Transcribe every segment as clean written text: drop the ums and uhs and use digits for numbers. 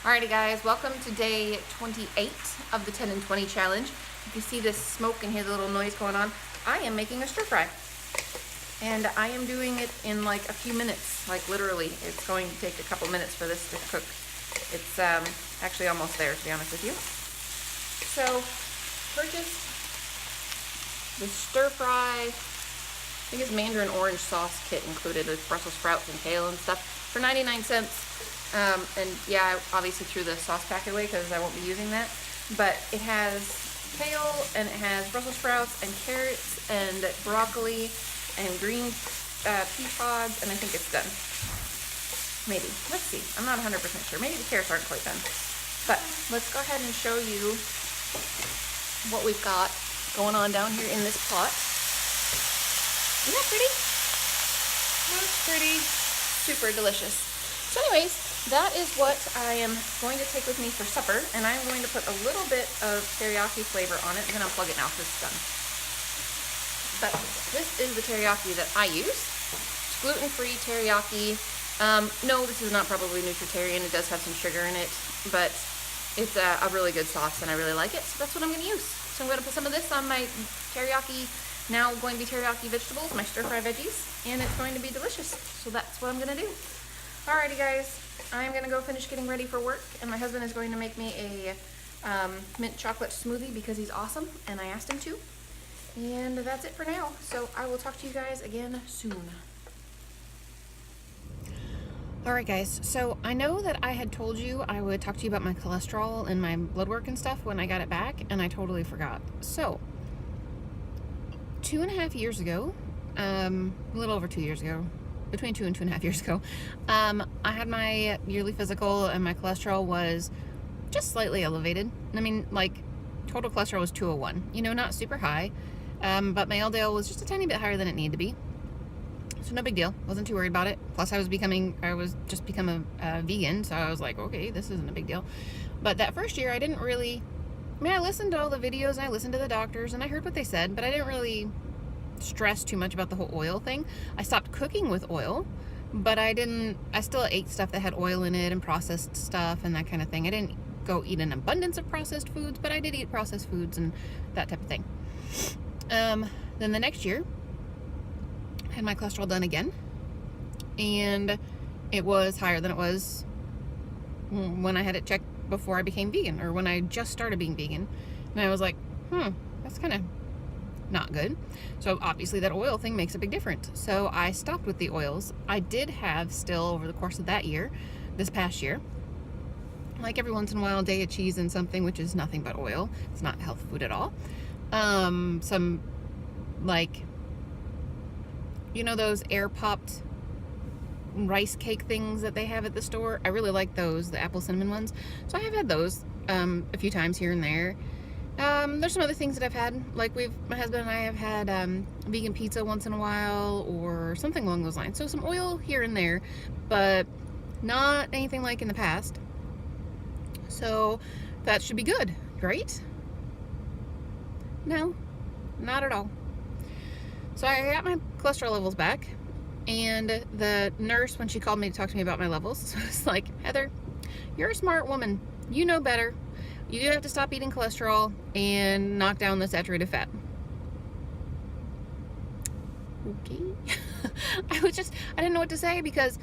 Alrighty guys, welcome to day 28 of the 10 and 20 challenge. If you see this smoke and hear the little noise going on, I am making a stir fry. And I am doing it in like a few minutes, like literally. It's going to take a couple minutes for this to cook. It's actually almost there, to be honest with you. So, purchased the stir fry, I think it's mandarin orange sauce kit included with Brussels sprouts and kale and stuff for 99 cents. And yeah, I obviously threw the sauce packet away because I won't be using that. But it has kale and it has Brussels sprouts and carrots and broccoli and green pea pods, and I think it's done. Maybe. Let's see. I'm not 100% sure. Maybe the carrots aren't quite done. But let's go ahead and show you what we've got going on down here in this pot. Isn't that pretty? That's pretty. Super delicious. So anyways, that is what I am going to take with me for supper, and I'm going to put a little bit of teriyaki flavor on it. I'm going to unplug it now because it's done. But this is the teriyaki that I use. It's gluten-free teriyaki. No, this is not probably Nutritarian. It does have some sugar in it, but it's a really good sauce, and I really like it, so that's what I'm going to use. So I'm going to put some of this on my teriyaki, now going to be teriyaki vegetables, my stir-fry veggies, and it's going to be delicious. So that's what I'm going to do. Alrighty guys, I'm going to go finish getting ready for work, and my husband is going to make me a mint chocolate smoothie because he's awesome, and I asked him to. And that's it for now. So I will talk to you guys again soon. Alright guys, so I know that I had told you I would talk to you about my cholesterol and my blood work and stuff when I got it back, and I totally forgot. So, 2.5 years ago, a little over 2 years ago, between 2 and 2.5 years ago, I had my yearly physical, and my cholesterol was just slightly elevated. I mean, like, total cholesterol was 201. You know, not super high, but my LDL was just a tiny bit higher than it needed to be. So no big deal. Wasn't too worried about it. Plus, I was just become a vegan, so I was like, okay, this isn't a big deal. But that first year, I didn't really. I mean, I listened to all the videos, and I listened to the doctors, and I heard what they said, but I didn't really stress too much about the whole oil thing. I stopped cooking with oil, but I still ate stuff that had oil in it and processed stuff and that kind of thing. I didn't go eat an abundance of processed foods, but I did eat processed foods and that type of thing. Then the next year, I had my cholesterol done again, and it was higher than it was when I had it checked before I became vegan, or when I just started being vegan. And I was like, that's kind of not good. So obviously that oil thing makes a big difference. So I stopped with the oils. I did have still, over the course of that year, this past year, like every once in a while, a day of cheese and something, which is nothing but oil. It's not health food at all. Some, like, you know those air popped rice cake things that they have at the store? I really like those, the apple cinnamon ones. So I have had those a few times here and there. There's some other things that I've had, like my husband and I have had vegan pizza once in a while, or something along those lines. So some oil here and there, but not anything like in the past. So that should be good, right? No, not at all. So I got my cholesterol levels back, and the nurse, when she called me to talk to me about my levels, was like, Heather, you're a smart woman. You know better. You do have to stop eating cholesterol and knock down the saturated fat. Okay. I didn't know what to say, because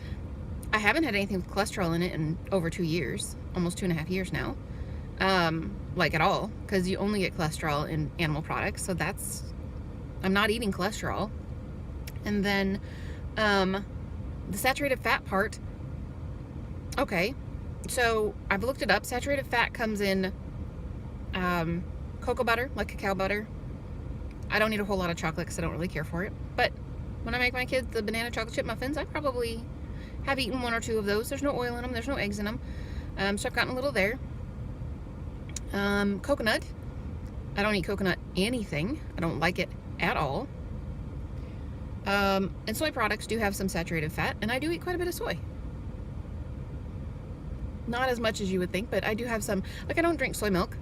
I haven't had anything with cholesterol in it in over 2 years, almost 2.5 years now. Like at all, because you only get cholesterol in animal products, so I'm not eating cholesterol. And then, the saturated fat part, okay. So I've looked it up. Saturated fat comes in cocoa butter, like cacao butter. I don't eat a whole lot of chocolate because I don't really care for it. But when I make my kids the banana chocolate chip muffins, I probably have eaten 1 or 2 of those. There's no oil in them. There's no eggs in them. So I've gotten a little there. Coconut. I don't eat coconut anything. I don't like it at all. And soy products do have some saturated fat, and I do eat quite a bit of soy. Not as much as you would think, but I do have some. Like, I don't drink soy milk.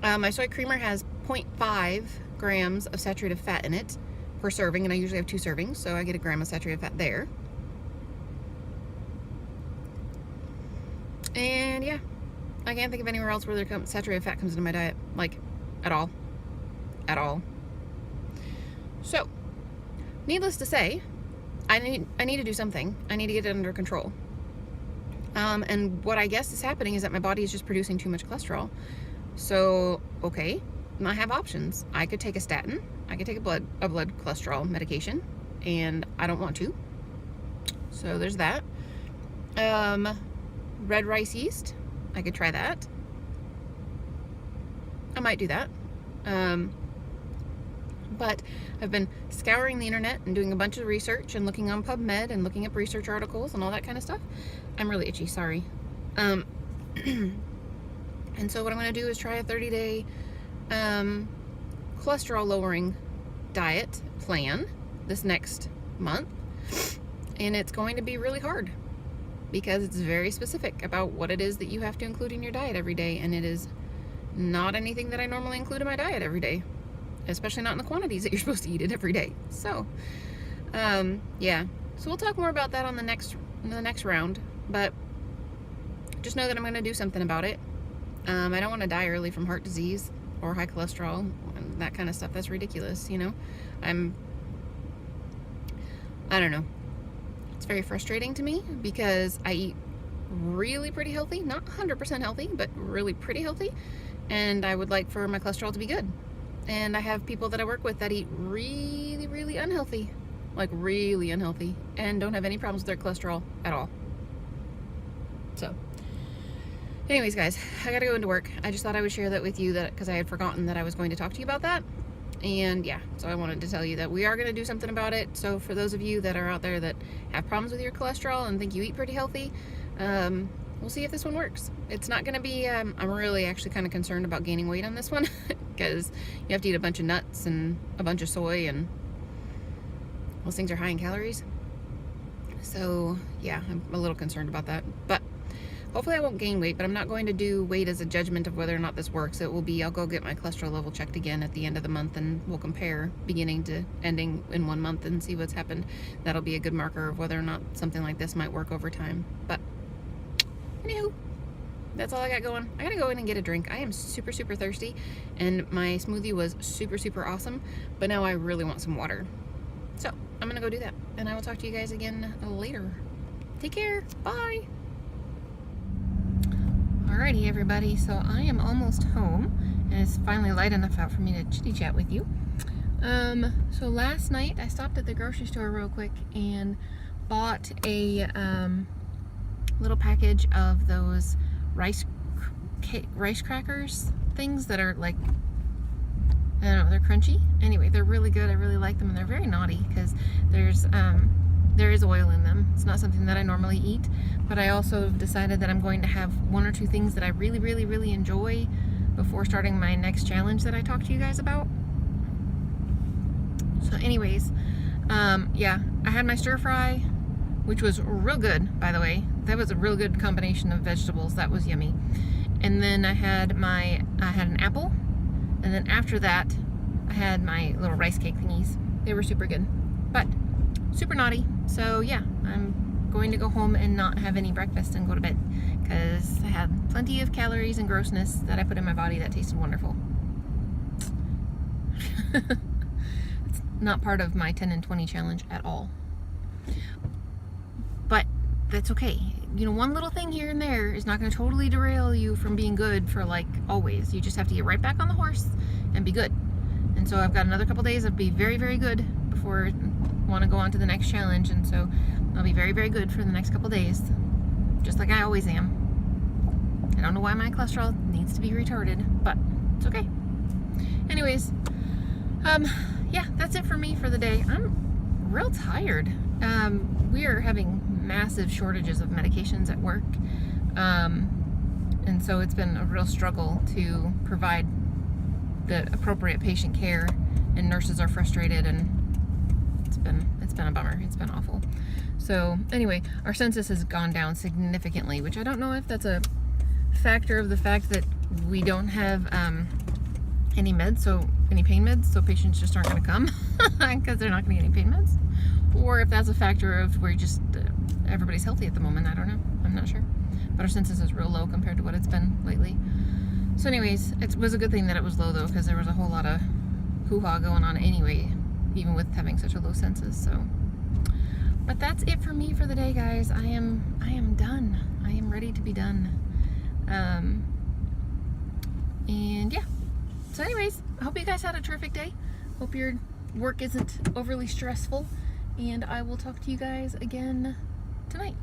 My soy creamer has 0.5 grams of saturated fat in it per serving, and I usually have 2 servings, so I get a gram of saturated fat there. And yeah, I can't think of anywhere else where saturated fat comes into my diet, like, at all. At all. So, needless to say, I need to do something. I need to get it under control. And what I guess is happening is that my body is just producing too much cholesterol. So, okay, I have options. I could take a statin. I could take a blood cholesterol medication, and I don't want to. So there's that. Red rice yeast. I could try that. I might do that. But I've been scouring the internet and doing a bunch of research and looking on PubMed and looking up research articles and all that kind of stuff. I'm really itchy, sorry. And so what I'm going to do is try a 30-day cholesterol lowering diet plan this next month. And it's going to be really hard because it's very specific about what it is that you have to include in your diet every day. And it is not anything that I normally include in my diet every day, especially not in the quantities that you're supposed to eat it every day. So, yeah. So we'll talk more about that on the next round, but just know that I'm going to do something about it. I don't want to die early from heart disease or high cholesterol and that kind of stuff. That's ridiculous, you know. I don't know. It's very frustrating to me because I eat really pretty healthy, not 100% healthy, but really pretty healthy, and I would like for my cholesterol to be good. And I have people that I work with that eat really, really unhealthy, like really unhealthy, and don't have any problems with their cholesterol at all. So, anyways, guys, I gotta go into work. I just thought I would share that with you, that because I had forgotten that I was going to talk to you about that. And yeah, so I wanted to tell you that we are going to do something about it. So for those of you that are out there that have problems with your cholesterol and think you eat pretty healthy, we'll see if this one works. It's not going to be, I'm really actually kind of concerned about gaining weight on this one because you have to eat a bunch of nuts and a bunch of soy, and those things are high in calories. So yeah, I'm a little concerned about that. But hopefully I won't gain weight, but I'm not going to do weight as a judgment of whether or not this works. It will be, I'll go get my cholesterol level checked again at the end of the month, and we'll compare beginning to ending in 1 month and see what's happened. That'll be a good marker of whether or not something like this might work over time. But anywho, that's all I got going. I gotta go in and get a drink. I am super, super thirsty, and my smoothie was super, super awesome, but now I really want some water. So I'm gonna go do that, and I will talk to you guys again later. Take care. Bye. Alrighty, everybody, so I am almost home, and it's finally light enough out for me to chitty chat with you. So last night I stopped at the grocery store real quick and bought a little package of those rice crackers things that are like, I don't know, they're crunchy. Anyway, they're really good. I really like them, and they're very naughty because there is oil in them. It's not something that I normally eat, but I also have decided that I'm going to have 1 or 2 things that I really, really, really enjoy before starting my next challenge that I talked to you guys about. So anyways, yeah, I had my stir fry, which was real good, by the way. That was a real good combination of vegetables. That was yummy. And then I had an apple, and then after that, I had my little rice cake thingies. They were super good, but super naughty. So yeah, I'm going to go home and not have any breakfast and go to bed because I had plenty of calories and grossness that I put in my body that tasted wonderful. It's not part of my 10 and 20 challenge at all. But that's okay. You know, one little thing here and there is not going to totally derail you from being good for like always. You just have to get right back on the horse and be good. And so I've got another couple days of be very, very good before I want to go on to the next challenge. And so I'll be very, very good for the next couple days, just like I always am. I don't know why my cholesterol needs to be retarded, but it's okay. Anyways, yeah, that's it for me for the day. I'm real tired. We are having massive shortages of medications at work, and so it's been a real struggle to provide the appropriate patient care, and nurses are frustrated, and it's been a bummer. It's been awful. So anyway, our census has gone down significantly, which I don't know if that's a factor of the fact that we don't have any pain meds, so patients just aren't going to come because they're not going to get any pain meds, or if that's a factor of where just everybody's healthy at the moment. I don't know. I'm not sure. But our census is real low compared to what it's been lately. So anyways, it was a good thing that it was low though, because there was a whole lot of hoo-ha going on anyway, even with having such a low census. So, but that's it for me for the day, guys. I am done. I am ready to be done. And yeah. So anyways, I hope you guys had a terrific day. Hope your work isn't overly stressful. And I will talk to you guys again tonight.